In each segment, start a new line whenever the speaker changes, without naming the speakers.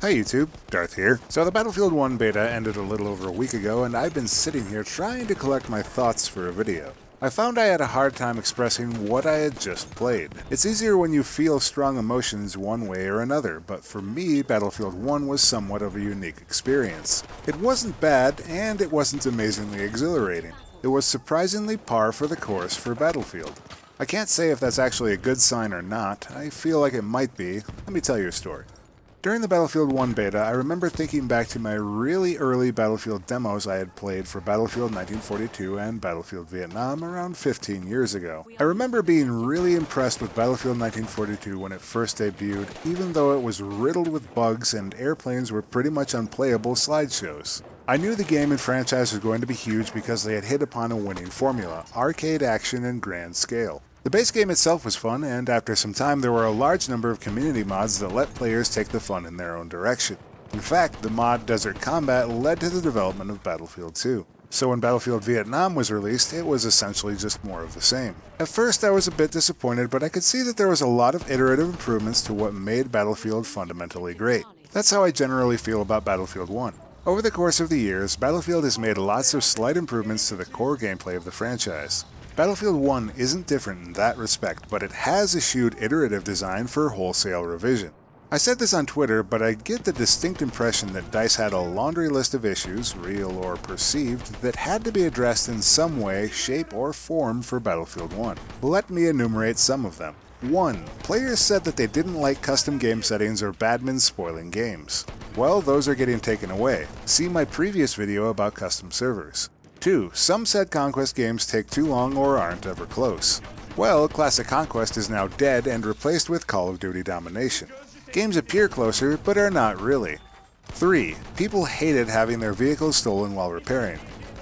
Hi YouTube, Darth here. So the Battlefield 1 beta ended a little over a week ago, and I've been sitting here trying to collect my thoughts for a video. I found I had a hard time expressing what I had just played. It's easier when you feel strong emotions one way or another, but for me, Battlefield 1 was somewhat of a unique experience. It wasn't bad, and it wasn't amazingly exhilarating. It was surprisingly par for the course for Battlefield. I can't say if that's actually a good sign or not. I feel like it might be. Let me tell you a story. During the Battlefield 1 beta, I remember thinking back to my really early Battlefield demos I had played for Battlefield 1942 and Battlefield Vietnam around 15 years ago. I remember being really impressed with Battlefield 1942 when it first debuted, even though it was riddled with bugs and airplanes were pretty much unplayable slideshows. I knew the game and franchise was going to be huge because they had hit upon a winning formula, arcade action and grand scale. The base game itself was fun, and after some time there were a large number of community mods that let players take the fun in their own direction. In fact, the mod Desert Combat led to the development of Battlefield 2. So when Battlefield Vietnam was released, it was essentially just more of the same. At first I was a bit disappointed, but I could see that there was a lot of iterative improvements to what made Battlefield fundamentally great. That's how I generally feel about Battlefield 1. Over the course of the years, Battlefield has made lots of slight improvements to the core gameplay of the franchise. Battlefield 1 isn't different in that respect, but it has eschewed iterative design for wholesale revision. I said this on Twitter, but I get the distinct impression that DICE had a laundry list of issues, real or perceived, that had to be addressed in some way, shape, or form for Battlefield 1. Let me enumerate some of them. 1. Players said that they didn't like custom game settings or badmins spoiling games. Well, those are getting taken away. See my previous video about custom servers. 2. Some said Conquest games take too long or aren't ever close. Well, Classic Conquest is now dead and replaced with Call of Duty Domination. Games appear closer, but are not really. 3. People hated having their vehicles stolen while repairing.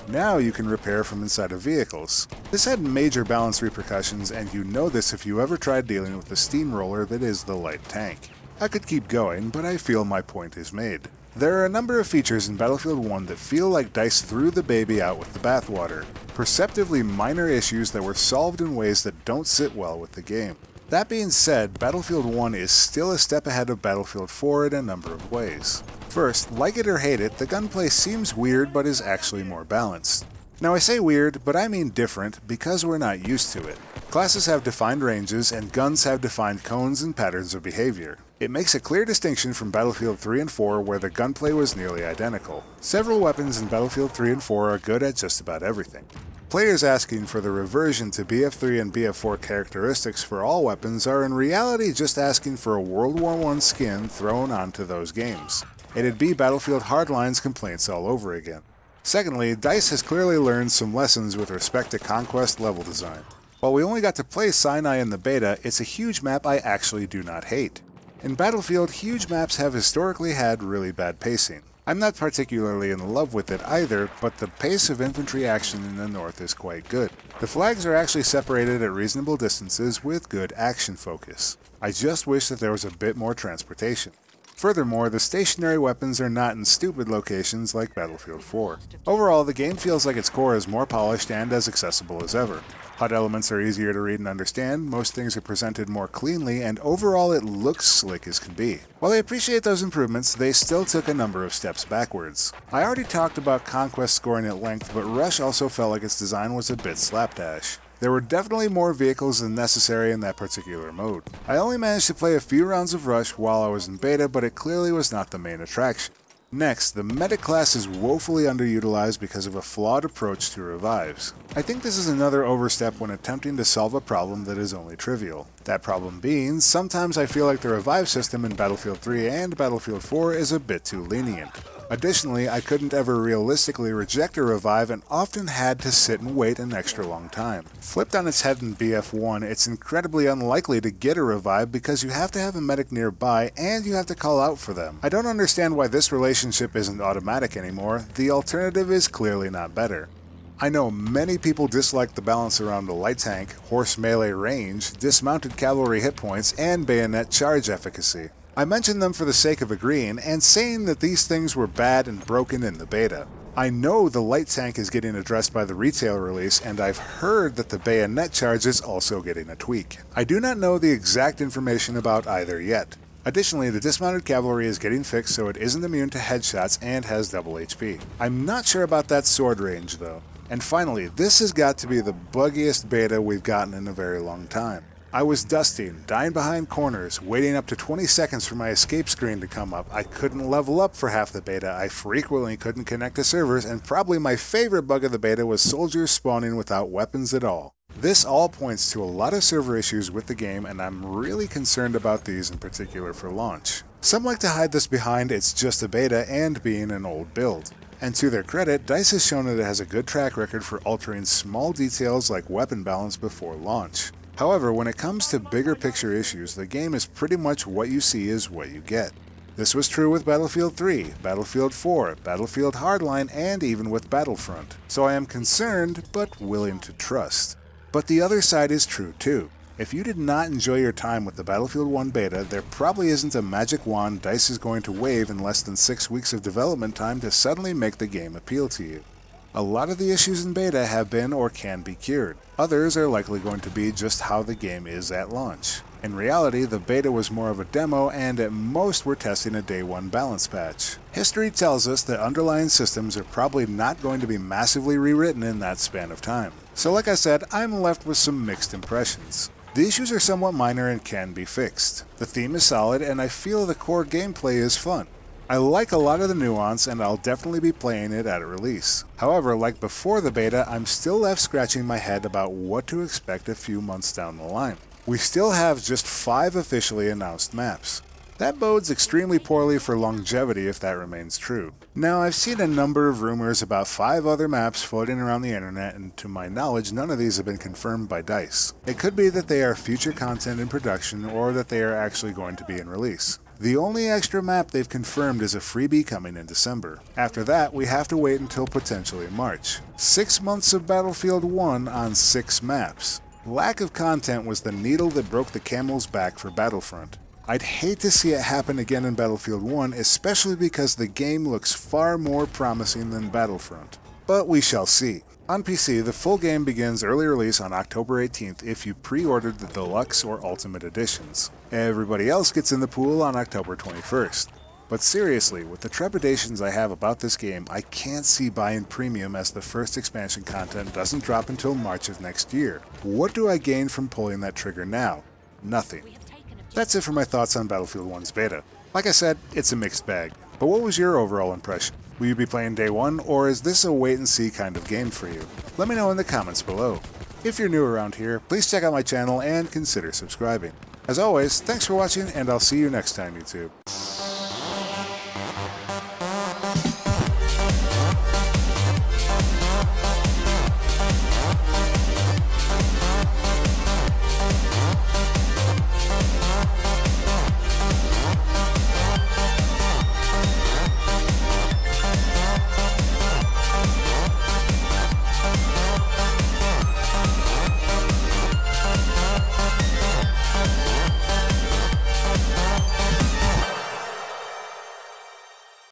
Now you can repair from inside of vehicles. This had major balance repercussions, and you know this if you ever tried dealing with the steamroller that is the light tank. I could keep going, but I feel my point is made. There are a number of features in Battlefield 1 that feel like DICE threw the baby out with the bathwater, perceptively minor issues that were solved in ways that don't sit well with the game. That being said, Battlefield 1 is still a step ahead of Battlefield 4 in a number of ways. First, like it or hate it, the gunplay seems weird but is actually more balanced. Now I say weird, but I mean different because we're not used to it. Classes have defined ranges and guns have defined cones and patterns of behavior. It makes a clear distinction from Battlefield 3 and 4 where the gunplay was nearly identical. Several weapons in Battlefield 3 and 4 are good at just about everything. Players asking for the reversion to BF3 and BF4 characteristics for all weapons are in reality just asking for a World War I skin thrown onto those games. It'd be Battlefield Hardline's complaints all over again. Secondly, DICE has clearly learned some lessons with respect to Conquest level design. While we only got to play Sinai in the beta, it's a huge map I actually do not hate. In Battlefield, huge maps have historically had really bad pacing. I'm not particularly in love with it either, but the pace of infantry action in the north is quite good. The flags are actually separated at reasonable distances with good action focus. I just wish that there was a bit more transportation. Furthermore, the stationary weapons are not in stupid locations like Battlefield 4. Overall, the game feels like its core is more polished and as accessible as ever. HUD elements are easier to read and understand, most things are presented more cleanly, and overall it looks slick as can be. While I appreciate those improvements, they still took a number of steps backwards. I already talked about Conquest scoring at length, but Rush also felt like its design was a bit slapdash. There were definitely more vehicles than necessary in that particular mode. I only managed to play a few rounds of Rush while I was in beta, but it clearly was not the main attraction. Next, the medic class is woefully underutilized because of a flawed approach to revives. I think this is another overstep when attempting to solve a problem that is only trivial. That problem being, sometimes I feel like the revive system in Battlefield 3 and Battlefield 4 is a bit too lenient. Additionally, I couldn't ever realistically reject a revive and often had to sit and wait an extra long time. Flipped on its head in BF1, it's incredibly unlikely to get a revive because you have to have a medic nearby and you have to call out for them. I don't understand why this relationship isn't automatic anymore. The alternative is clearly not better. I know many people dislike the balance around the light tank, horse melee range, dismounted cavalry hit points, and bayonet charge efficacy. I mention them for the sake of agreeing and saying that these things were bad and broken in the beta. I know the light tank is getting addressed by the retail release, and I've heard that the bayonet charge is also getting a tweak. I do not know the exact information about either yet. Additionally, the dismounted cavalry is getting fixed so it isn't immune to headshots and has double HP. I'm not sure about that sword range though. And finally, this has got to be the buggiest beta we've gotten in a very long time. I was dusting, dying behind corners, waiting up to 20 seconds for my escape screen to come up. I couldn't level up for half the beta, I frequently couldn't connect to servers, and probably my favorite bug of the beta was soldiers spawning without weapons at all. This all points to a lot of server issues with the game, and I'm really concerned about these in particular for launch. Some like to hide this behind it's just a beta and being an old build. And to their credit, DICE has shown that it has a good track record for altering small details like weapon balance before launch. However, when it comes to bigger picture issues, the game is pretty much what you see is what you get. This was true with Battlefield 3, Battlefield 4, Battlefield Hardline, and even with Battlefront. So I am concerned, but willing to trust. But the other side is true too. If you did not enjoy your time with the Battlefield 1 beta, there probably isn't a magic wand DICE is going to wave in less than 6 weeks of development time to suddenly make the game appeal to you. A lot of the issues in beta have been or can be cured. Others are likely going to be just how the game is at launch. In reality, the beta was more of a demo, and at most we're testing a day 1 balance patch. History tells us that underlying systems are probably not going to be massively rewritten in that span of time. So like I said, I'm left with some mixed impressions. The issues are somewhat minor and can be fixed. The theme is solid, and I feel the core gameplay is fun. I like a lot of the nuance, and I'll definitely be playing it at release. However, like before the beta, I'm still left scratching my head about what to expect a few months down the line. We still have just 5 officially announced maps. That bodes extremely poorly for longevity if that remains true. Now, I've seen a number of rumors about 5 other maps floating around the internet, and to my knowledge, none of these have been confirmed by DICE. It could be that they are future content in production, or that they are actually going to be in release. The only extra map they've confirmed is a freebie coming in December. After that, we have to wait until potentially March. 6 months of Battlefield 1 on 6 maps. Lack of content was the needle that broke the camel's back for Battlefront. I'd hate to see it happen again in Battlefield 1, especially because the game looks far more promising than Battlefront. But we shall see. On PC, the full game begins early release on October 18th if you pre-ordered the Deluxe or Ultimate editions. Everybody else gets in the pool on October 21st. But seriously, with the trepidations I have about this game, I can't see buying Premium as the first expansion content doesn't drop until March of next year. What do I gain from pulling that trigger now? Nothing. That's it for my thoughts on Battlefield 1's beta. Like I said, it's a mixed bag. But what was your overall impression? Will you be playing day 1, or is this a wait-and-see kind of game for you? Let me know in the comments below. If you're new around here, please check out my channel and consider subscribing. As always, thanks for watching, and I'll see you next time, YouTube.